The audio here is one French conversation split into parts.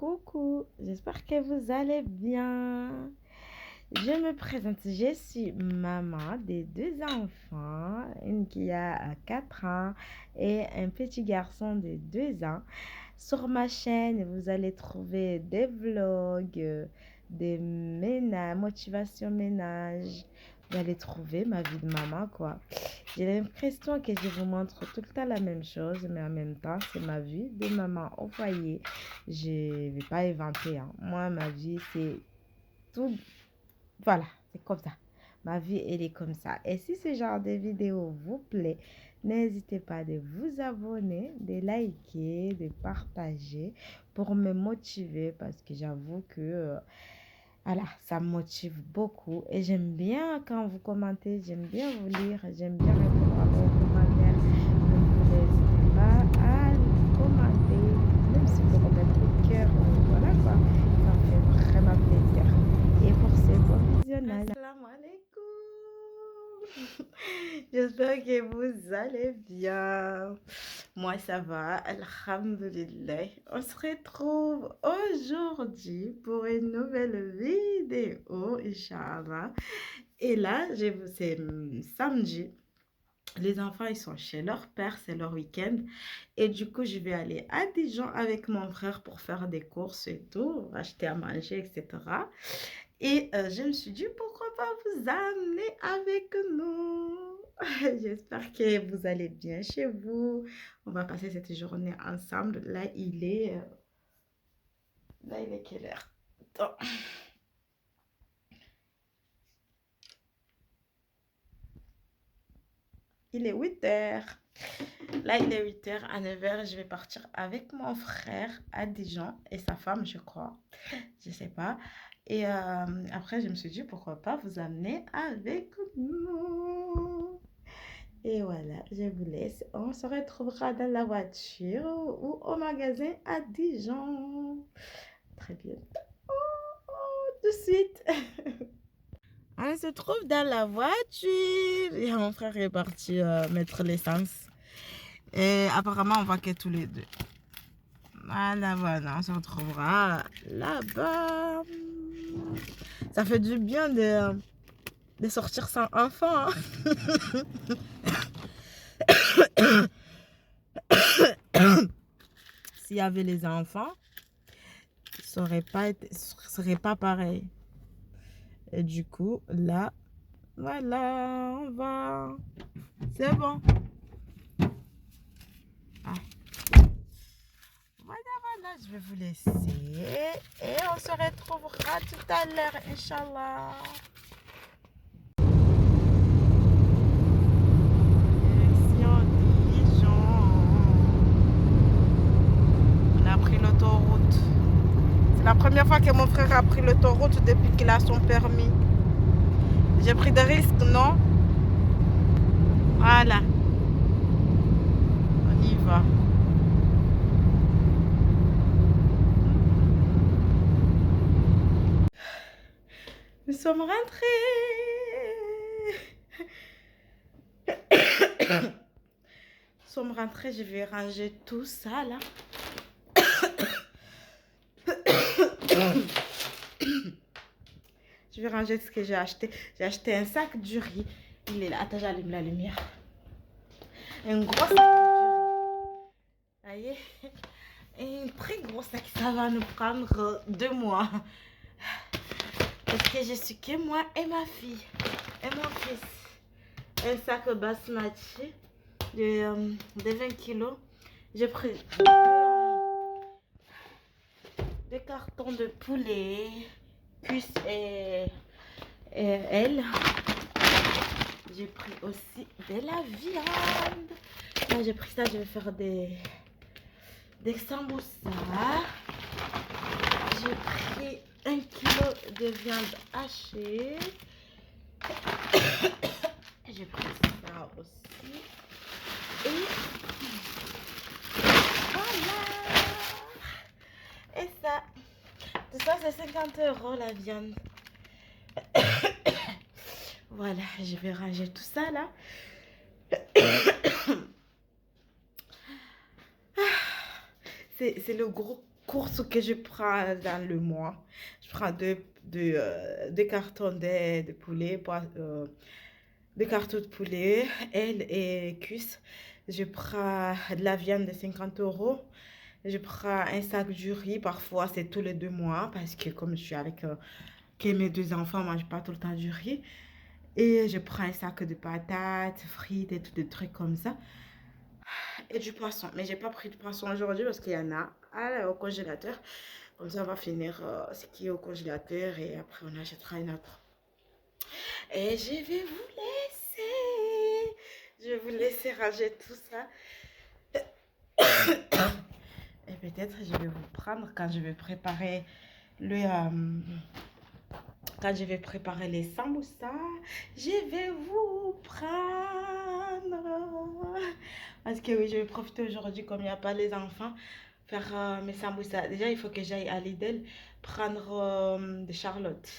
Coucou, j'espère que vous allez bien. Je me présente, je suis maman de deux enfants, une qui a 4 ans et un petit garçon de 2 ans. Sur ma chaîne, vous allez trouver des vlogs, des ménages, motivation ménage. Vous allez trouver ma vie de maman, quoi. J'ai l'impression que je vous montre tout le temps la même chose, mais en même temps, c'est ma vie de maman au foyer. Je ne vais pas inventer, hein. Moi, ma vie, c'est tout. Voilà, c'est comme ça. Ma vie, elle est comme ça. Et si ce genre de vidéo vous plaît, n'hésitez pas de vous abonner, de liker, de partager pour me motiver parce que j'avoue que voilà, ça me motive beaucoup. Et j'aime bien quand vous commentez, j'aime bien vous lire, j'aime bien répondre à vos commentaires. Donc, n'hésitez pas à commenter, même si vous remettez le cœur. Voilà quoi, ça me fait vraiment plaisir. Et pour ce bon visionnage. Assalamu alaikum. J'espère que vous allez bien. Moi, ça va, alhamdulillah. On se retrouve aujourd'hui pour une nouvelle vidéo, Inch'Allah. Et là, c'est samedi. Les enfants, ils sont chez leur père, c'est leur week-end. Et du coup, je vais aller à Dijon avec mon frère pour faire des courses et tout, acheter à manger, etc. Et je me suis dit, pourquoi pas vous amener avec nous? J'espère que vous allez bien chez vous. On va passer cette journée ensemble. Là, il est quelle heure? Attends. Il est 8h. Là, il est 8h. À 9h, je vais partir avec mon frère à Dijon et sa femme, je crois. Je sais pas. Et après, je me suis dit, pourquoi pas vous amener avec nous? Et voilà, je vous laisse. On se retrouvera dans la voiture ou au magasin à Dijon. Très bientôt. Tout de suite. On se trouve dans la voiture. Et mon frère est parti mettre l'essence. Et apparemment, on va que tous les deux. Voilà, voilà, on se retrouvera là-bas. Ça fait du bien de sortir sans enfant. S'il y avait les enfants, ça serait pas pareil. Et du coup, là, voilà, on va. C'est bon. Ah. Voilà, je vais vous laisser. Et on se retrouvera tout à l'heure, Inch'Allah. Direction Dijon. On a pris l'autoroute. C'est la première fois que mon frère a pris l'autoroute depuis qu'il a son permis. J'ai pris des risques, non? Voilà. On y va. Nous sommes rentrés. Nous sommes rentrés. Je vais ranger tout ça là. Je vais ranger ce que j'ai acheté. J'ai acheté un sac du riz. Il est là. Attends, j'allume la lumière. Un gros sac du riz. Voyez? Un très gros sac. Ça va nous prendre 2 mois. Parce que je suis que moi et ma fille. Et mon fils. Un sac basmati de 20 kilos. J'ai pris 2 cartons de poulet. Cuisse et elle. J'ai pris aussi de la viande. Là, j'ai pris ça, je vais faire des samoussas. J'ai pris 1 kilo de viande hachée. J'ai pris ça aussi. Et voilà. Et ça. Tout ça, c'est 50 € la viande. Voilà, je vais ranger tout ça là. C'est le gros courses que je prends dans le mois. Je prends deux cartons de poulet, deux cartons de poulet, aile et cuisses. Je prends de la viande de 50 euros. Je prends un sac du riz. Parfois, c'est tous les 2 mois parce que comme je suis avec que mes deux enfants ne mangent pas tout le temps du riz. Et je prends un sac de patates, frites et tout des trucs comme ça. Et du poisson. Mais j'ai pas pris de poisson aujourd'hui parce qu'il y en a au congélateur. Comme ça, on va finir ce qui est au congélateur et après on achètera une autre. Et je vais vous laisser. Je vais vous laisser ranger tout ça. Et peut-être je vais vous prendre quand je vais préparer quand je vais préparer les samoussas. Je vais vous prendre. Parce que oui, je vais profiter aujourd'hui comme il n'y a pas les enfants. Faire mes samoussas. Déjà, il faut que j'aille à Lidl prendre des charlottes.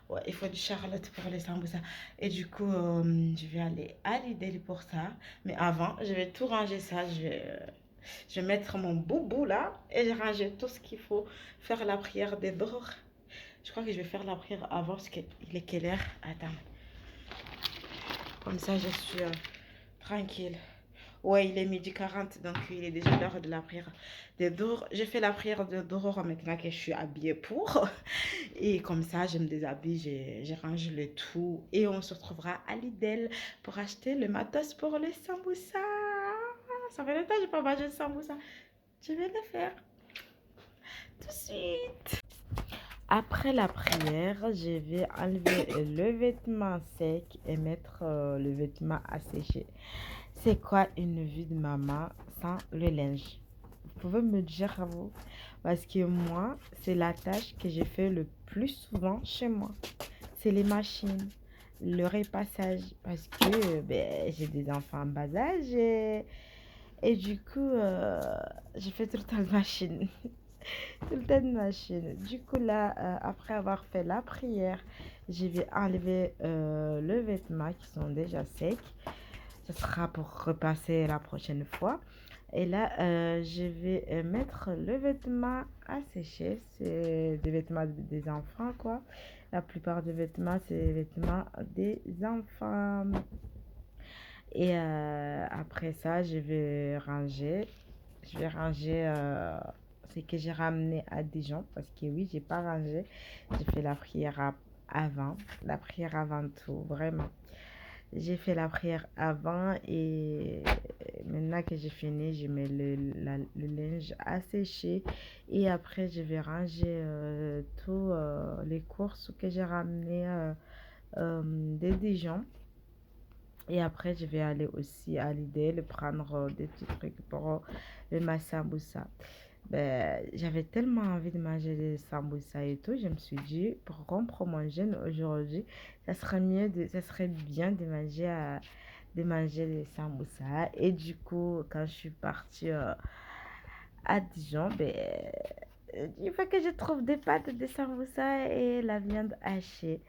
Ouais, il faut du charlotte pour les samoussas. Et du coup, je vais aller à Lidl pour ça. Mais avant, je vais tout ranger ça. Je vais mettre mon boubou là. Et je ranger tout ce qu'il faut. Faire la prière des dehors. Je crois que je vais faire la prière avant parce qu'il est quelle heure? Attends. Comme ça, je suis tranquille. Ouais, il est 12h40, donc il est déjà l'heure de la prière de Dour. Je fais la prière de Dour maintenant que je suis habillée pour. Et comme ça, je me déshabille, je range le tout. Et on se retrouvera à Lidl pour acheter le matos pour les samoussas. Ça fait longtemps que je n'ai pas mangé de samoussas. Je vais le faire tout de suite. Après la prière, je vais enlever le vêtement sec et mettre le vêtement à sécher. C'est quoi une vie de maman sans le linge? Vous pouvez me dire à vous? Parce que moi, c'est la tâche que je fais le plus souvent chez moi. C'est les machines, le repassage. Parce que j'ai des enfants en bas âge et du coup, je fais tout le temps de machine. Tout le temps de machine. Du coup, là, après avoir fait la prière, je vais enlever le vêtement qui sont déjà secs. Ce sera pour repasser la prochaine fois. Et là, je vais mettre le vêtement à sécher. C'est des vêtements des enfants, quoi. La plupart des vêtements, c'est des vêtements des enfants. Et après ça, je vais ranger. Je vais ranger ce que j'ai ramené à Dijon. Parce que oui, j'ai pas rangé. J'ai fait la prière avant. La prière avant tout, vraiment. J'ai fait la prière avant et maintenant que j'ai fini, je mets le linge à sécher et après je vais ranger tous les courses que j'ai ramenées de Dijon. Et après, je vais aller aussi à Lidl prendre des petits trucs pour le sambusa. J'avais tellement envie de manger des sambusa et tout. Je me suis dit, pour rompre mon jeûne aujourd'hui, ça serait bien de manger des sambusa. Et du coup, quand je suis partie à Dijon, il faut que je trouve des pâtes de sambusa et la viande hachée.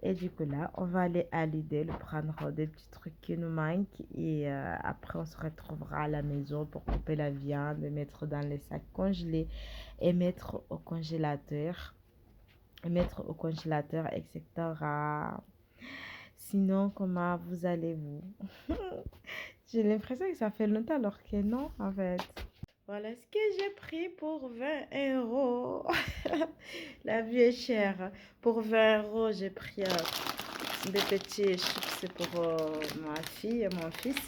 Et du coup là, on va aller à Lidl prendre des petits trucs qui nous manquent. Et après, on se retrouvera à la maison pour couper la viande, mettre dans les sacs congelés et mettre au congélateur. Etc. Sinon, comment vous allez-vous? J'ai l'impression que ça fait longtemps alors que non, en fait. Voilà ce que j'ai pris pour 20 euros. La vie est chère. Pour 20 euros, j'ai pris des petits chips pour ma fille et mon fils.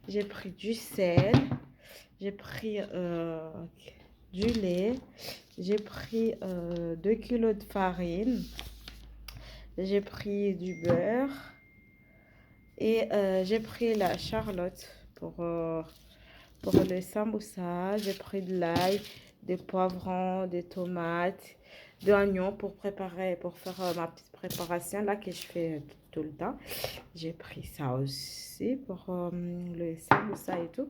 J'ai pris du sel. J'ai pris du lait. J'ai pris 2 kilos de farine. J'ai pris du beurre. Et j'ai pris la charlotte pour le sambusa. J'ai pris de l'ail, des poivrons, des tomates, de l'oignon pour faire ma petite préparation là que je fais tout le temps. J'ai pris ça aussi pour le sambusa et tout.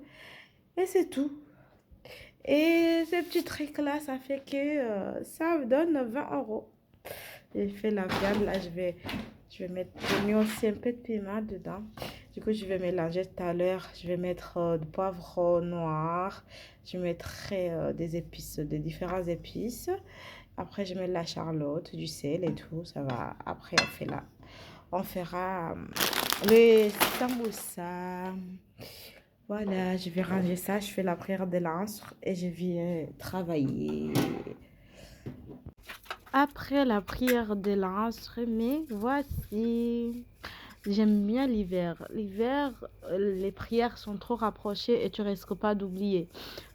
Et c'est tout. Et ce petit truc là, ça fait que ça me donne 20 euros. J'ai fait la viande là, je vais mettre aussi un peu de piment dedans. Du coup, je vais mélanger tout à l'heure. Je vais mettre du poivre noir. Je mettrai des épices, des différentes épices. Après, je mets de la charlotte, du sel et tout. Ça va. Après, on fera les samoussas. Voilà, je vais ranger ça. Je fais la prière de l'Asr et je viens travailler. Après la prière de l'Asr, mais voici. J'aime bien l'hiver. L'hiver, les prières sont trop rapprochées et tu risques pas d'oublier.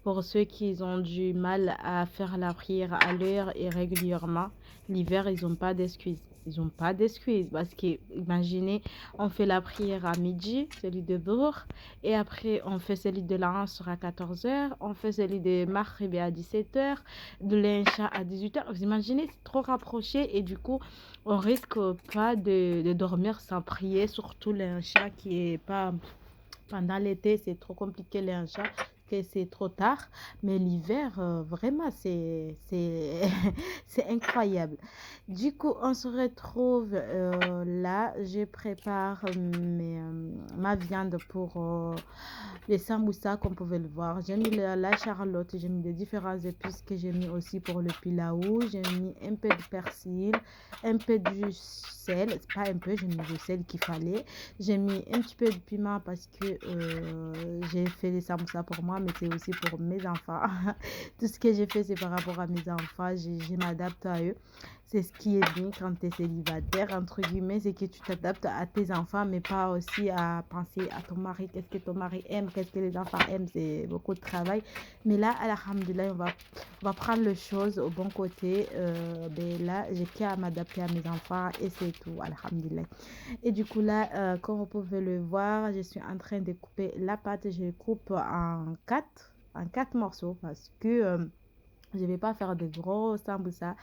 Pour ceux qui ont du mal à faire la prière à l'heure et régulièrement, l'hiver, ils n'ont pas d'excuses. Ils n'ont pas d'excuses parce que, imaginez, on fait la prière à midi, celui de Bourg, et après, on fait celui de l'Asr à 14 heures, on fait celui de Maghrib à 17 heures, de l'Isha à 18 heures. Vous imaginez, c'est trop rapproché et du coup, on risque pas de dormir sans prier, surtout les chats qui est pas pendant l'été, c'est trop compliqué les chats que c'est trop tard, mais l'hiver, vraiment, c'est incroyable. Du coup, on se retrouve là. Je prépare ma viande pour les samoussas, comme vous pouvez le voir. J'ai mis la charlotte, j'ai mis des différentes épices que j'ai mis aussi pour le pilaou. J'ai mis un peu de persil, un peu du sel, c'est pas un peu, j'ai mis le sel qu'il fallait. J'ai mis un petit peu de piment parce que j'ai fait les samoussas pour moi, mais c'est aussi pour mes enfants. Tout ce que j'ai fait, c'est par rapport à mes enfants. Je m'adapte à eux. C'est ce qui est bien quand tu es célibataire, entre guillemets, c'est que tu t'adaptes à tes enfants, mais pas aussi à penser à ton mari. Qu'est-ce que ton mari aime, qu'est-ce que les enfants aiment, c'est beaucoup de travail. Mais là, alhamdoulilah, on va prendre les choses au bon côté. Ben là, j'ai qu'à m'adapter à mes enfants et c'est tout, alhamdoulilah. Et du coup, là, comme vous pouvez le voir, je suis en train de couper la pâte. Je coupe en quatre morceaux parce que je ne vais pas faire de gros sambusa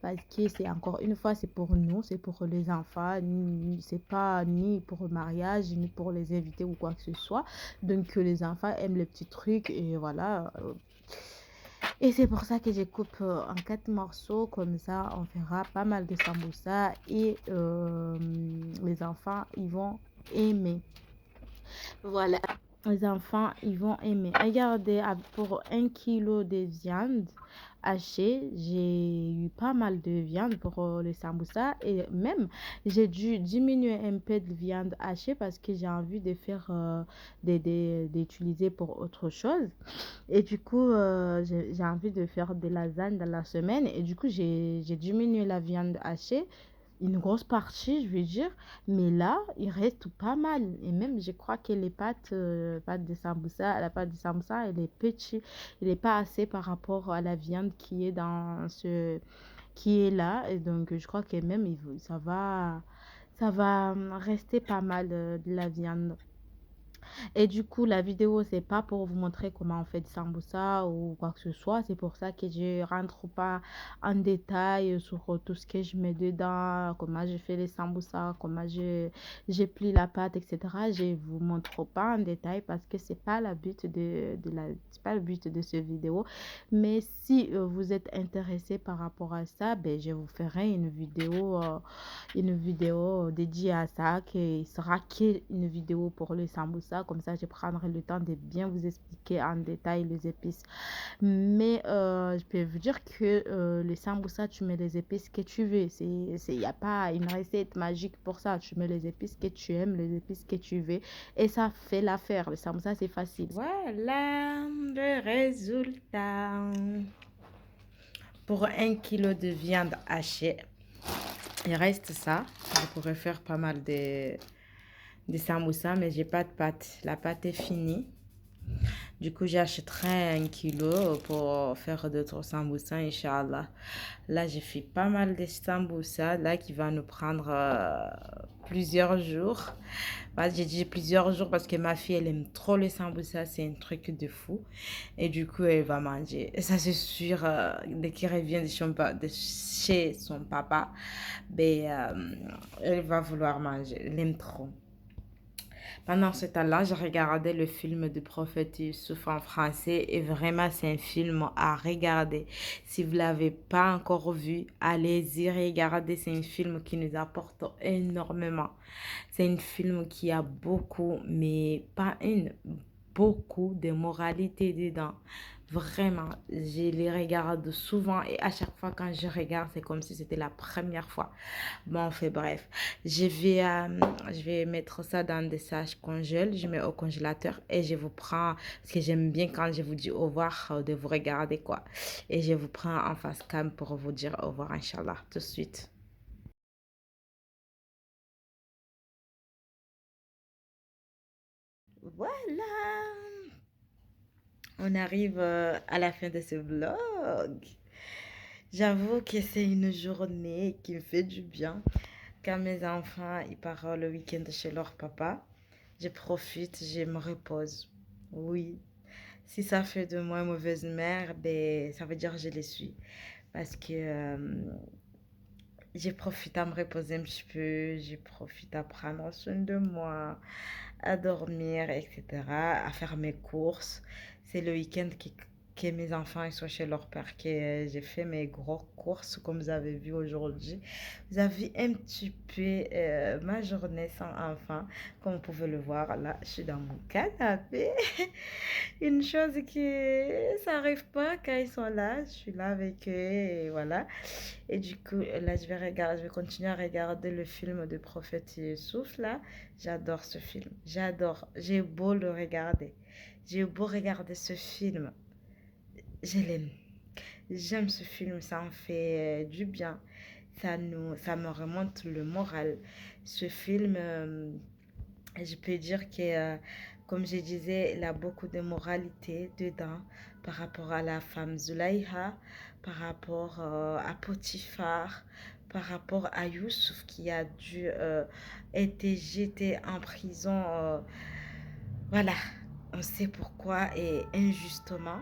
parce que c'est encore une fois, c'est pour nous, c'est pour les enfants, c'est pas ni pour le mariage, ni pour les invités ou quoi que ce soit. Donc, les enfants aiment les petits trucs et voilà. Et c'est pour ça que je coupe en 4 morceaux, comme ça on fera pas mal de sambusa et les enfants, ils vont aimer. Voilà, les enfants, ils vont aimer. Regardez, pour 1 kilo de viande hachée, j'ai eu pas mal de viande pour le sambusa. Et même, j'ai dû diminuer un peu de viande hachée parce que j'ai envie de faire, d'utiliser pour autre chose. Et du coup, j'ai envie de faire des lasagnes dans la semaine. Et du coup, j'ai diminué la viande hachée une grosse partie, je veux dire, mais là, il reste pas mal. Et même, je crois que les pâtes de sambusa, la pâte de sambusa, elle est petite, elle n'est pas assez par rapport à la viande qui est qui est là. Et donc, je crois que même, ça va rester pas mal de la viande. Et du coup, la vidéo, c'est pas pour vous montrer comment on fait du sambusa ou quoi que ce soit. C'est pour ça que je rentre pas en détail sur tout ce que je mets dedans, comment je fais les sambusa, comment je plie la pâte, etc. Je vous montre pas en détail parce que c'est pas le but de cette vidéo. Mais si vous êtes intéressé par rapport à ça, ben, je vous ferai une vidéo dédiée à ça qui sera une vidéo pour le sambusa. Comme ça, je prendrai le temps de bien vous expliquer en détail les épices. Mais je peux vous dire que le sambusa, tu mets les épices que tu veux. Il n'y a pas une recette magique pour ça. Tu mets les épices que tu aimes, les épices que tu veux. Et ça fait l'affaire. Le sambusa, c'est facile. Voilà le résultat. Pour 1 kilo de viande hachée, il reste ça. Je pourrais faire pas mal de samoussas, mais j'ai pas de pâte. La pâte est finie. Du coup, j'achèterai 1 kilo pour faire d'autres samoussas, Inch'Allah. Là, j'ai fait pas mal de samoussas, là, qui va nous prendre plusieurs jours. Bah, j'ai dit plusieurs jours parce que ma fille, elle aime trop les samoussas, c'est un truc de fou. Et du coup, elle va manger. Et ça, c'est sûr, dès qu'elle revient de chez son papa, ben, elle va vouloir manger. Elle aime trop. Pendant ce temps-là, je regardais le film du prophète Youssouf en français et vraiment, c'est un film à regarder. Si vous ne l'avez pas encore vu, allez-y regarder. C'est un film qui nous apporte énormément. C'est un film qui a beaucoup, mais pas une, beaucoup de moralité dedans. Vraiment, je les regarde souvent et à chaque fois quand je regarde, c'est comme si c'était la première fois. Bon, enfin bref, je vais mettre ça dans des sacs congèles, je mets au congélateur et je vous prends, parce que j'aime bien quand je vous dis au revoir, de vous regarder quoi. Et je vous prends en face cam pour vous dire au revoir, Inch'Allah, tout de suite. Voilà, on arrive à la fin de ce vlog. J'avoue que c'est une journée qui me fait du bien. Quand mes enfants ils partent le week-end chez leur papa, je profite, je me repose. Oui, si ça fait de moi une mauvaise mère, ben, ça veut dire que je les suis. Parce que je profite à me reposer un petit peu, je profite à prendre soin de moi, à dormir, etc., à faire mes courses. C'est le week-end que mes enfants ils sont chez leur père que j'ai fait mes gros courses, comme vous avez vu aujourd'hui. Vous avez un petit peu ma journée sans enfants. Comme vous pouvez le voir, là, je suis dans mon canapé. Une chose qui ça n'arrive pas quand ils sont là, je suis là avec eux et voilà. Et du coup, là, je vais continuer à regarder le film de Prophète Youssouf, là. J'adore ce film. J'adore. J'ai beau le regarder. J'ai beau regarder ce film. Je l'aime. J'aime ce film. Ça en fait du bien. Ça me remonte le moral. Ce film, je peux dire que, comme je disais, il a beaucoup de moralité dedans par rapport à la femme Zulaïha, par rapport à Potiphar, par rapport à Youssouf qui a dû être jeté en prison. Voilà, on sait pourquoi et injustement.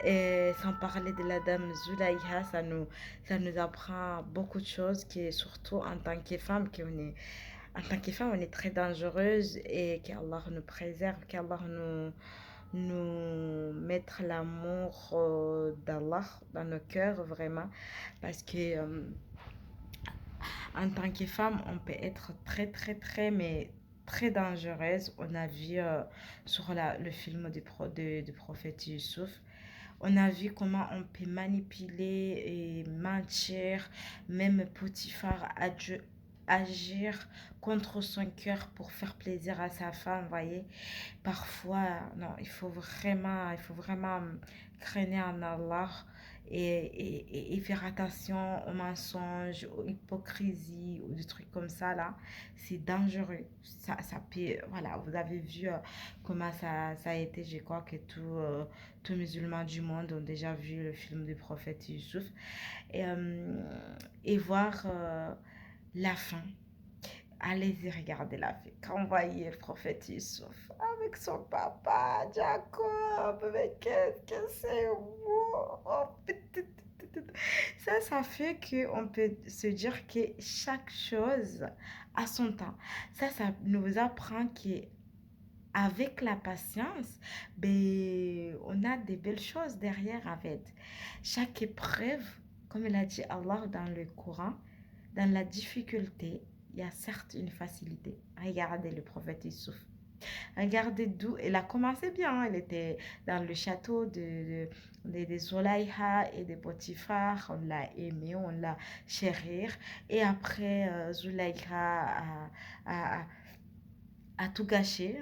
Et sans parler de la dame Zulaïha, ça nous apprend beaucoup de choses, qui est surtout en tant que femme, en tant que femme, on est très dangereuse et qu'Allah nous préserve, qu'Allah nous mette l'amour d'Allah dans nos cœurs, vraiment. Parce que en tant que femme, on peut être mais très dangereuse. On a vu sur le film du prophète Youssouf, on a vu comment on peut manipuler et mentir, même Potiphar a dû agir contre son cœur pour faire plaisir à sa femme, vous voyez. Parfois, non, il faut vraiment craindre en Allah et faire attention aux mensonges, aux hypocrisies, ou des trucs comme ça, là. C'est dangereux. Ça peut, voilà, vous avez vu comment ça a été. Je crois que tous musulmans du monde ont déjà vu le film du prophète Youssouf. Et, et voir la fin. Allez-y regarder la vie. Quand vous voyez le prophète Youssouf avec son papa, Jacob, mais qu'est-ce que c'est beau. Oh, ça fait qu'on peut se dire que chaque chose a son temps. Ça nous apprend qu'avec la patience, ben, on a des belles choses derrière en fait. Chaque épreuve, comme il a dit Allah dans le Coran, dans la difficulté, il y a certes une facilité. Regardez le prophète Youssouf. Regardez d'où il a commencé bien. Hein. Il était dans le château de Zolaïha et de Potiphar. On l'a aimé, on l'a chéri. Et après, Zulaïha a, a tout gâché.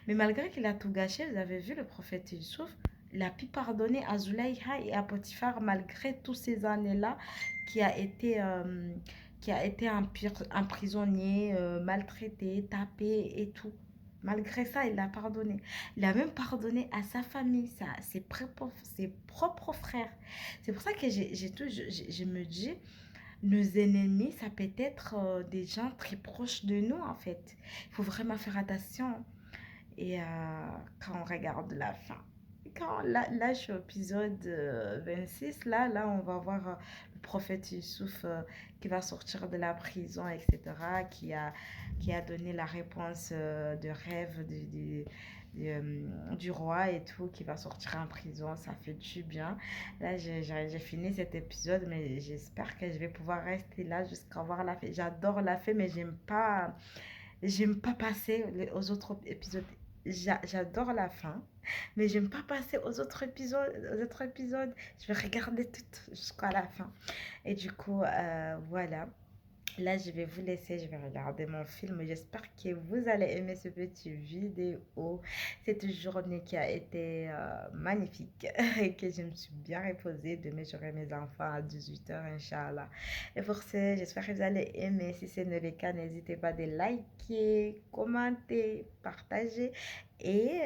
Mais malgré qu'il a tout gâché, vous avez vu le prophète Youssouf, il a pu pardonner à Zulaïha et à Potiphar malgré toutes ces années-là qui a été, qui a été un prisonnier, maltraité, tapé et tout. Malgré ça, il a pardonné. Il a même pardonné à sa famille, ses propres frères. C'est pour ça que je me dis, nos ennemis, ça peut être des gens très proches de nous, en fait. Il faut vraiment faire attention. Et quand on regarde la fin. Là, je suis au épisode 26. Là, on va voir le prophète Youssouf qui va sortir de la prison, etc., qui a donné la réponse de rêve du roi et tout, qui va sortir en prison. Ça fait du bien. Là, j'ai fini cet épisode, mais j'espère que je vais pouvoir rester là jusqu'à voir la fin. J'adore la fin, mais j'aime pas passer aux autres épisodes. J'adore la fin, mais j'aime pas passer aux autres épisodes. Je vais regarder tout jusqu'à la fin. Et du coup, voilà. Là, je vais vous laisser, je vais regarder mon film. J'espère que vous allez aimer ce petit vidéo. Cette journée qui a été magnifique et que je me suis bien reposée. Demain, j'aurai mes enfants à 18h, Inch'Allah. Et pour ce, j'espère que vous allez aimer. Si ce n'est le cas, n'hésitez pas de liker, commenter, partager et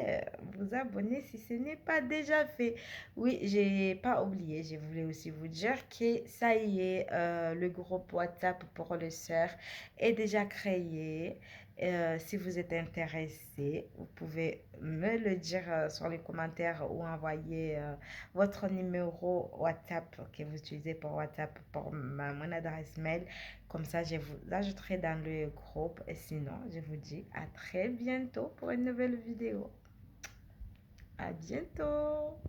vous abonner si ce n'est pas déjà fait. Oui, j'ai pas oublié, j'ai voulu aussi vous dire que ça y est, le groupe WhatsApp pour le sœur est déjà créé. Si vous êtes intéressé, vous pouvez me le dire sur les commentaires ou envoyer votre numéro WhatsApp que vous utilisez pour WhatsApp pour mon adresse mail. Comme ça, je vous ajouterai dans le groupe. Et sinon, je vous dis à très bientôt pour une nouvelle vidéo. À bientôt!